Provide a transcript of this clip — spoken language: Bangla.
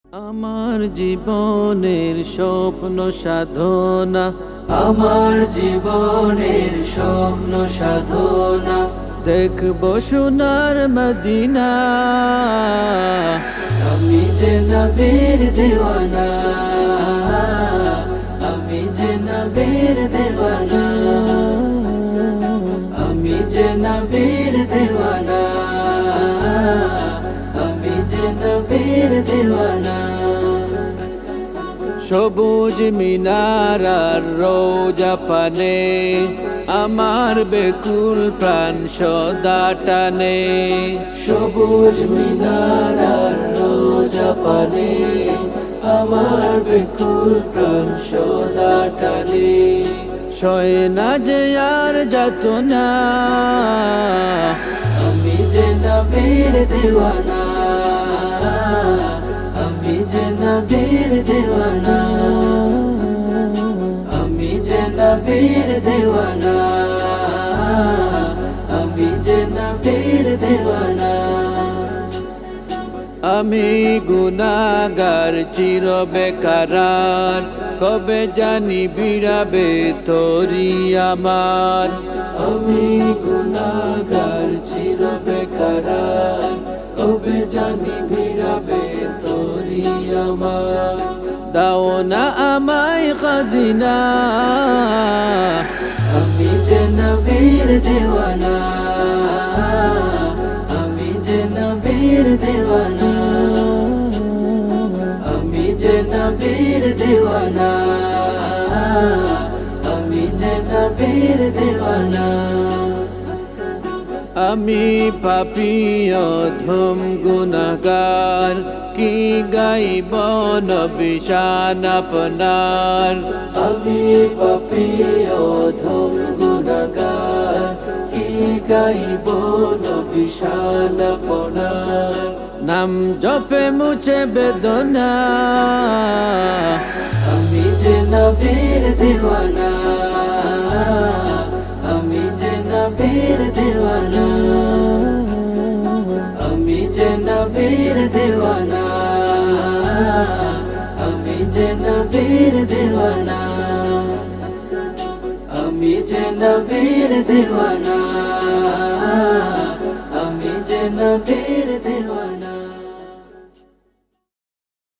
আমার জীবনের স্বপ্ন সাধনা, আমার জীবনের স্বপ্ন সাধনা, দেখব সোনার মদিনা। আমি যে নবীর দেওয়ানা, আমি যে নবীর দেওয়ানা, আমি যে নবীর দেওয়ানা, আমি যে নবীর দেওয়ানা। সবুজ মিনার আর রোজা পানে আমার বেকুল প্রাণ সদা টানে। সবুজ মিনার আর রোজা পানে আমার বেকুল প্রাণ সদা টানে। সয় না যে আর যাতনা, আমি যে নবীর দেওয়ানা, আমি যে নবীর দেওয়ানা, আমি যে নবীর দেওয়ানা, আমি যে নবীর দেওয়ানা। আমি গুনাহগার চির বেকারার, কবে জানি বিড়াবে তোরি আমার। আমি গুনাহগার চির বেকারার, কবে জানি ভিড়াবে তোরি আমার। দাও না আমায় খাজিনা, আমি যে নবীর দেওয়ানা, আমি যে নবীর দেওয়ানা, আমি যে নবীর দেওয়ানা, আমি যে নবীর দেওয়ানা। আমি পাপী অধম গুনাহগার, কি গাইব নবী শান আপনার। আমি পাপী অধম গুনাহগার, কি গাইব নবী শান আপনার। নাম জপে মুছে বেদনা, আমি যে নবীর দেওয়ানা, আমি যে নবীর দেওয়ানা, আমি যে নবীর দেওয়ানা, আমি যে নবীর দেওয়ানা, আমি যে নবীর দেওয়ানা, আমি যে নবীর দেওয়ানা।